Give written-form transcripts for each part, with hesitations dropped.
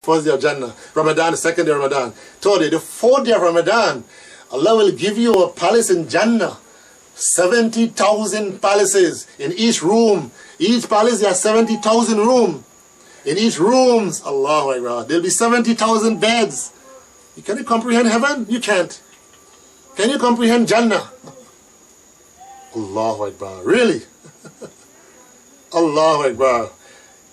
first day of Jannah, Ramadan, the second day of Ramadan. Third day, the fourth day of Ramadan, Allah will give you a palace in Jannah. 70,000 palaces in each room. Each palace, there are 70,000 rooms. In each rooms, Allahu Akbar, there'll be 70,000 beds. Can you comprehend heaven? You can't. Can you comprehend Jannah? Allahu Akbar. Really? Allahu Akbar.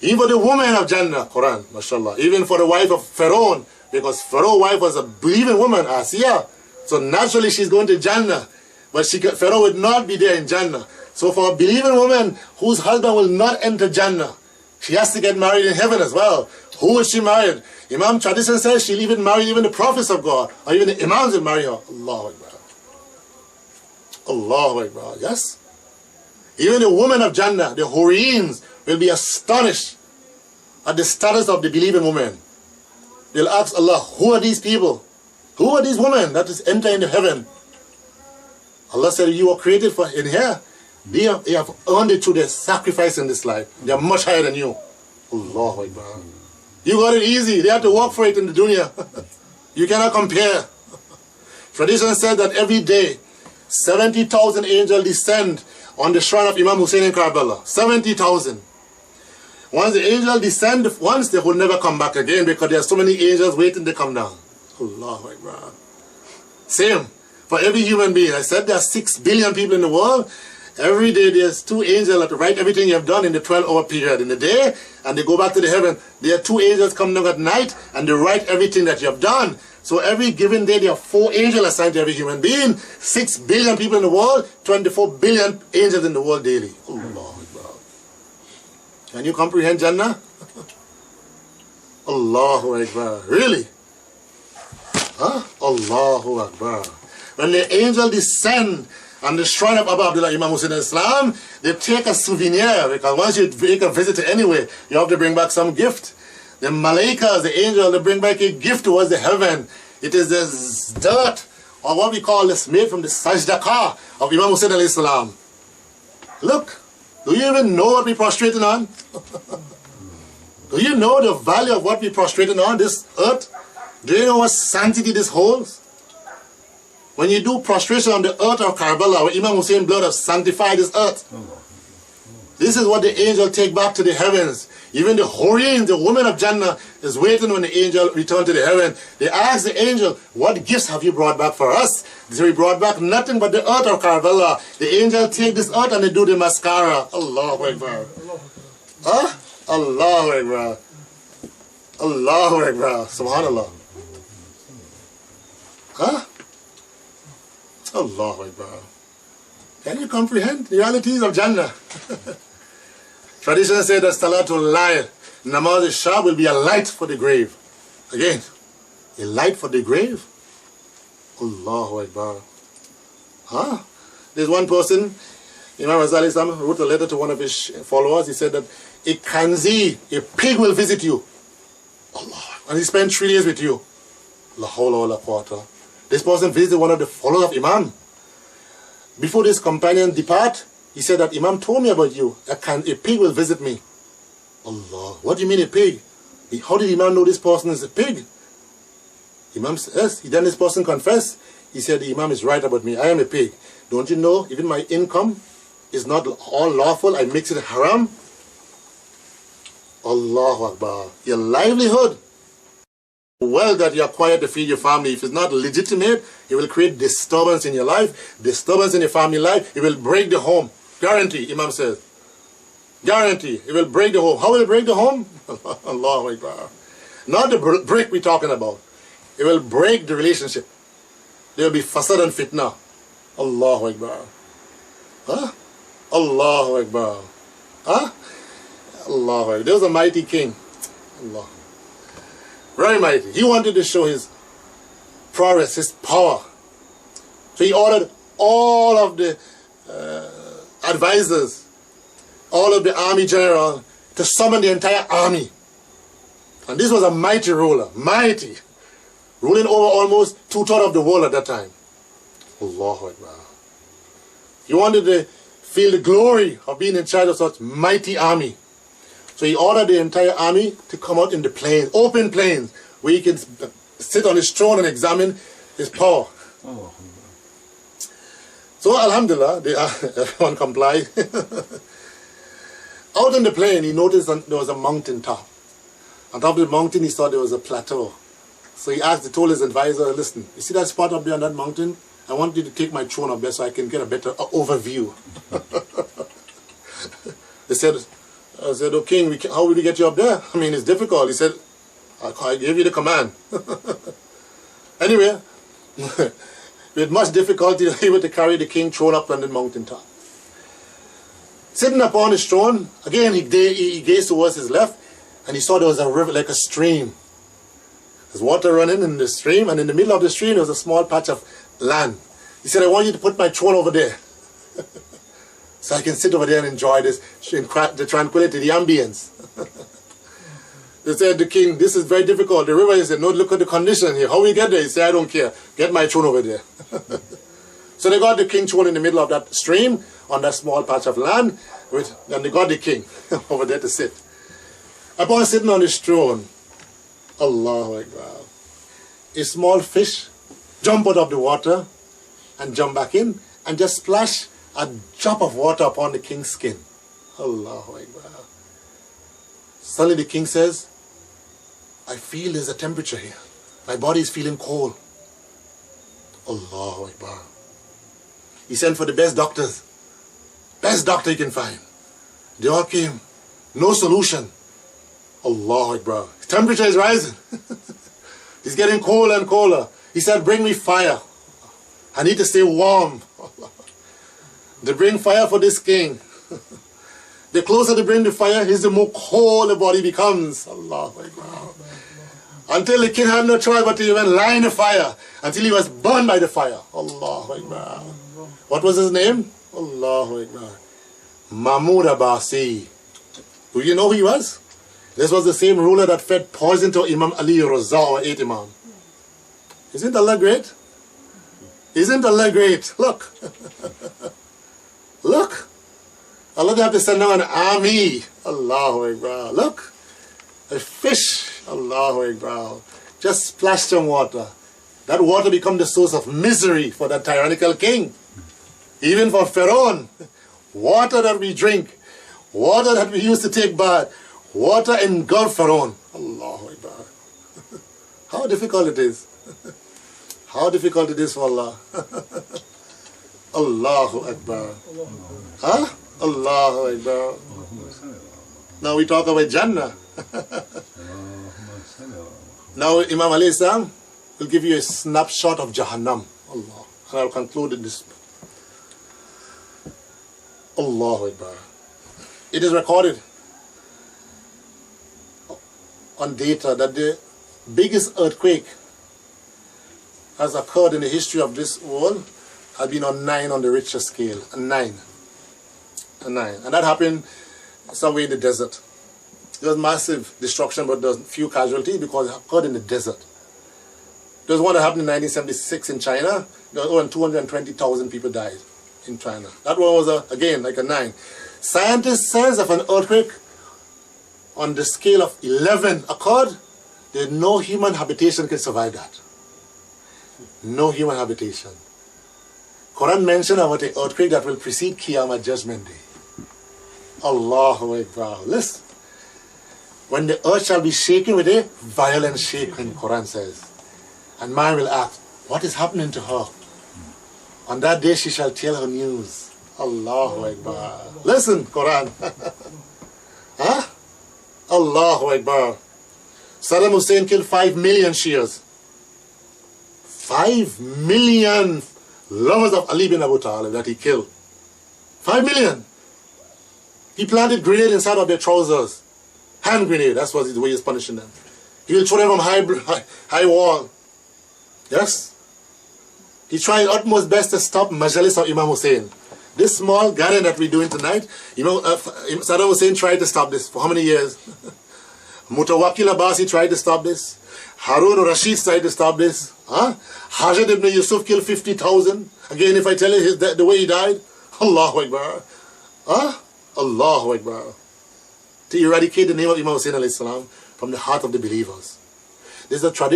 Even for the woman of Jannah, Quran, mashallah. Even for the wife of Pharaoh, because Pharaoh's wife was a believing woman, Asiya. So naturally she's going to Jannah. But Pharaoh would not be there in Jannah. So for a believing woman whose husband will not enter Jannah, she has to get married in heaven as well. Who is she married? Imam tradition says she'll even marry even the prophets of God, or even the imams will marry her. Allahu Akbar. Allahu Akbar. Yes? Even the woman of Jannah, the Huriyins, will be astonished at the status of the believing woman. They'll ask Allah, who are these people? Who are these women that is entering into heaven? Allah said, you were created for in here. They have earned it through their sacrifice in this life. They are much higher than you. Allahu Akbar. You got it easy. They have to work for it in the dunya. You cannot compare. Tradition said that every day, 70,000 angels descend on the shrine of Imam Hussein in Karbala. 70,000. Once the angels descend once, they will never come back again because there are so many angels waiting to come down. Allahu Akbar. Same for every human being. I said there are 6 billion people in the world. Every day there's 2 angels that write everything you have done in the 12-hour period in the day, and they go back to the heaven. There are 2 angels come down at night, and they write everything that you have done. So every given day there are 4 angels assigned to every human being. 6 billion people in the world, 24 billion angels in the world daily. Allahu Akbar. Can you comprehend Jannah? Allahu Akbar. Really? Huh? Allahu Akbar. When the angels descend on the shrine of Abu Abdullah Imam Hussein Islam, they take a souvenir, because once you make a visit anyway, you have to bring back some gift. The malaikas, the angel, they bring back a gift towards the heaven. It is this dirt, or what we call this, made from the sajdaqah of Imam Hussein Islam. Look, do you even know what we're prostrating on? Do you know the value of what we're prostrating on, this earth? Do you know what sanctity this holds? When you do prostration on the earth of Karbala, where Imam Hussein blood has sanctified this earth, this is what the angel take back to the heavens. Even the Huriyyin, the woman of Jannah, is waiting when the angel return to the heaven. They ask the angel, what gifts have you brought back for us? They say, we brought back nothing but the earth of Karbala. The angel take this earth and they do the mascara. Allahu Akbar. Huh? Allahu Akbar. Allahu Akbar. Subhanallah. Huh? Allahu Akbar. Can you comprehend the realities of Jannah? Tradition says that Salatul Layl, Namaz Shah, will be a light for the grave. Again, a light for the grave? Allahu Akbar. Huh? There's one person, Imam Ghazali Islam, wrote a letter to one of his followers. He said that a khanzi, a pig, will visit you. Allah. And he spent 3 days with you. La hawla wa la quwwata. This person visited one of the followers of Imam. Before this companion depart, he said that Imam told me about you. A pig will visit me. Allah. What do you mean a pig? How did Imam know this person is a pig? Imam says, yes. Then this person confessed. He said, the Imam is right about me. I am a pig. Don't you know, even my income is not all lawful. I mix it haram. Allahu Akbar. Your livelihood, wealth that you acquired to feed your family, if it's not legitimate, it will create disturbance in your life, disturbance in your family life. It will break the home. Guarantee, Imam says. Guarantee, it will break the home. How will it break the home? Allahu Akbar. Not the brick we're talking about. It will break the relationship. There will be fasad and fitna. Allahu Akbar. Huh? Allahu Akbar. Huh? Allahu Akbar. There was a mighty king. Allah. Very mighty. He wanted to show his prowess, his power. So he ordered all of the advisors, all of the army general, to summon the entire army. And this was a mighty ruler, mighty, ruling over almost 2/3 of the world at that time. Allahu Akbar. He wanted to feel the glory of being in charge of such mighty army. So he ordered the entire army to come out in the plains, open plains, where he can sit on his throne and examine his power. Oh. So alhamdulillah, everyone complied. Out in the plain, he noticed there was a mountain top. On top of the mountain, he saw there was a plateau. So he told his advisor, listen, you see that spot up there on that mountain? I want you to take my throne up there so I can get a better overview. I said, oh king, how will we get you up there? I mean, it's difficult. He said, I gave you the command. Anyway, with much difficulty, they were able to carry the king throne up on the mountaintop. Sitting upon his throne, again he gazed towards his left, and he saw there was a river, like a stream. There's water running in the stream, and in the middle of the stream there was a small patch of land. He said, I want you to put my throne over there. So I can sit over there and enjoy this, the tranquility, the ambience. They said, the king, this is very difficult. The river, he said, no, look at the condition here. How we get there? He said, I don't care. Get my throne over there. So they got the king throne in the middle of that stream, on that small patch of land, and they got the king over there to sit. Upon sitting on his throne, Allahu Akbar, a small fish jumped out of the water and jumped back in and just splashed a drop of water upon the king's skin. Allahu Akbar. Suddenly the king says, I feel there's a temperature here. My body is feeling cold. Allahu Akbar. He sent for the best doctors. Best doctor he can find. They all came. No solution. Allahu Akbar. His temperature is rising. He's getting colder and colder. He said, bring me fire. I need to stay warm. They bring fire for this king. The closer they bring the fire, the more cold the body becomes. Allahu Akbar. Until the king had no choice but to even lie in the fire, until he was burned by the fire. Allahu Akbar. What was his name? Allahu Akbar. Mahmud Abbasi. Do you know who he was? This was the same ruler that fed poison to Imam Ali Raza, or 8th Imam. Isn't Allah great? Isn't Allah great? Look. Look. Allah didn't have to send down an army. Allahu Akbar. Look. A fish. Allahu Akbar. Just splash some water. That water become the source of misery for that tyrannical king. Even for Pharaoh. Water that we drink. Water that we used to take bath. Water engulfed Pharaoh. Allahu Akbar. How difficult it is. How difficult it is for Allah. Allahu Akbar. Huh? Allahu Akbar. Now we talk about Jannah. Now Imam Ali Islam will give you a snapshot of Jahannam. Allah. And I'll conclude in this. Allahu Akbar. It is recorded on data that the biggest earthquake has occurred in the history of this world has been on 9 on the Richter scale. A 9. And that happened somewhere in the desert. There was massive destruction, but there was few casualties because it occurred in the desert. There was one that happened in 1976 in China. There was over 220,000 people died in China. That one was, again, like a 9. Scientists says if an earthquake on the scale of 11 occurred, there's no human habitation can survive that. No human habitation. Quran mentioned about an earthquake that will precede Qiyamah Judgment Day. Allahu Akbar. Listen. When the earth shall be shaken with a violent shaking, Quran says. And man will ask, what is happening to her? On that day she shall tell her news. Allahu Akbar. Listen, Quran. Huh? Allahu Akbar. Saddam Hussein killed 5 million Shias. 5 million lovers of Ali bin Abu Talib that he killed. 5 million. He planted grenade inside of their trousers. Hand grenade, that's what the way he's punishing them. He will throw them from high wall. Yes? He tried utmost best to stop Majalis of Imam Hussein. This small gathering that we're doing tonight, Saddam Hussein tried to stop this for how many years? Mutawakkil Abbasi tried to stop this. Harun Rashid tried to stop this. Huh? Hajjad ibn Yusuf killed 50,000. Again, if I tell you the way he died, Allahu Akbar. Huh? Allahu Akbar. to eradicate the name of Imam Hussein alayhi salam from the heart of the believers. This is a tradition